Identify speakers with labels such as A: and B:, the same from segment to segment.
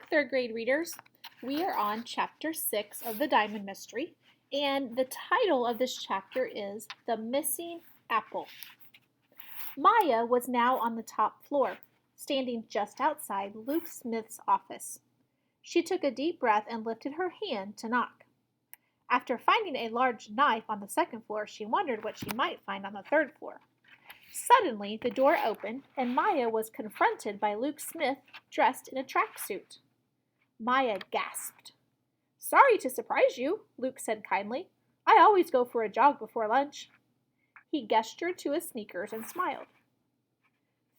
A: third grade readers. We are on chapter 6 of the Diamond Mystery, and the title of this chapter is The Missing Apple. Maya was now on the top floor, standing just outside Luke Smith's office. She took a deep breath and lifted her hand to knock. After finding a large knife on the second floor, she wondered what she might find on the third floor. Suddenly, the door opened, and Maya was confronted by Luke Smith, dressed in a tracksuit. Maya gasped. "Sorry to surprise you," Luke said kindly. "I always go for a jog before lunch." He gestured to his sneakers and smiled.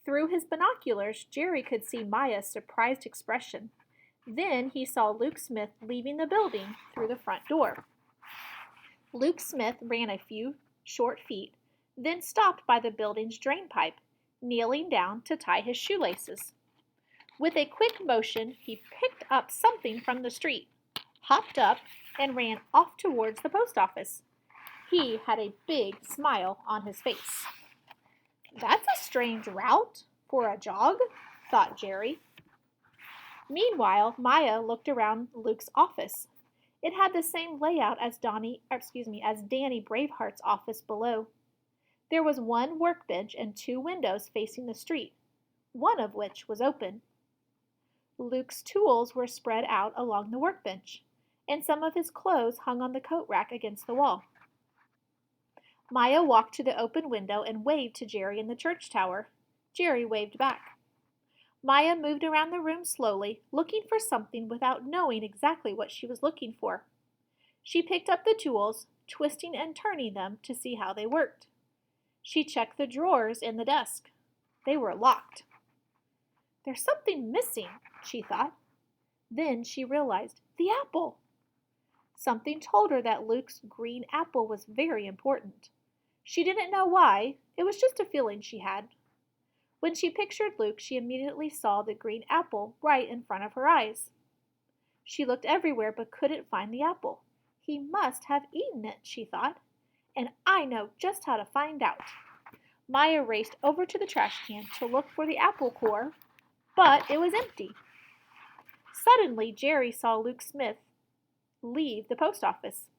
A: Through his binoculars, Jerry could see Maya's surprised expression. Then he saw Luke Smith leaving the building through the front door. Luke Smith ran a few short feet, then stopped by the building's drain pipe, kneeling down to tie his shoelaces. With a quick motion, he picked up something from the street, hopped up, and ran off towards the post office. He had a big smile on his face. "That's a strange route for a jog," thought Jerry. Meanwhile, Maya looked around Luke's office. It had the same layout as Danny Braveheart's office below. There was one workbench and two windows facing the street, one of which was open. Luke's tools were spread out along the workbench, and some of his clothes hung on the coat rack against the wall. Maya walked to the open window and waved to Jerry in the church tower. Jerry waved back. Maya moved around the room slowly, looking for something without knowing exactly what she was looking for. She picked up the tools, twisting and turning them to see how they worked. She checked the drawers in the desk. They were locked. "There's something missing," she thought. Then she realized the apple. Something told her that Luke's green apple was very important. She didn't know why. It was just a feeling she had. When she pictured Luke, she immediately saw the green apple right in front of her eyes. She looked everywhere but couldn't find the apple. "He must have eaten it," she thought, "and I know just how to find out." Maya raced over to the trash can to look for the apple core, but it was empty. Suddenly, Jerry saw Luke Smith leave the post office.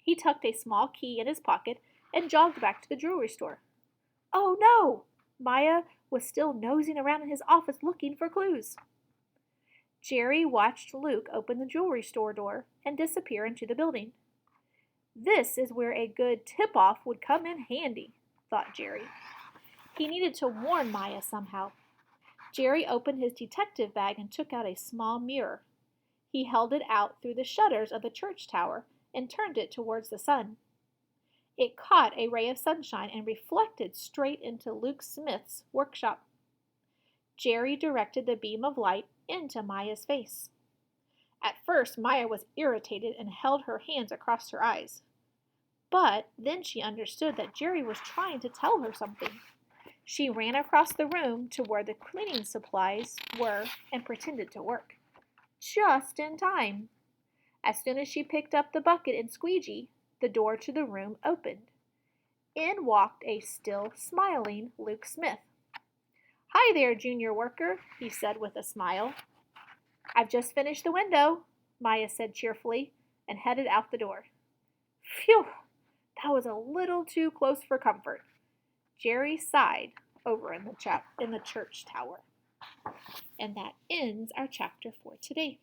A: He tucked a small key in his pocket and jogged back to the jewelry store. "Oh no!" Maya was still nosing around in his office looking for clues. Jerry watched Luke open the jewelry store door and disappear into the building. "This is where a good tip-off would come in handy," thought Jerry. He needed to warn Maya somehow. Jerry opened his detective bag and took out a small mirror. He held it out through the shutters of the church tower and turned it towards the sun. It caught a ray of sunshine and reflected straight into Luke Smith's workshop. Jerry directed the beam of light into Maya's face. At first, Maya was irritated and held her hands across her eyes. But then she understood that Jerry was trying to tell her something. She ran across the room to where the cleaning supplies were and pretended to work. Just in time. As soon as she picked up the bucket and squeegee, the door to the room opened. In walked a still smiling Luke Smith. "Hi there, junior worker," he said with a smile. "I've just finished the window," Maya said cheerfully, and headed out the door. "Phew, that was a little too close for comfort." Jerry sighed over in the church tower. And that ends our chapter for today.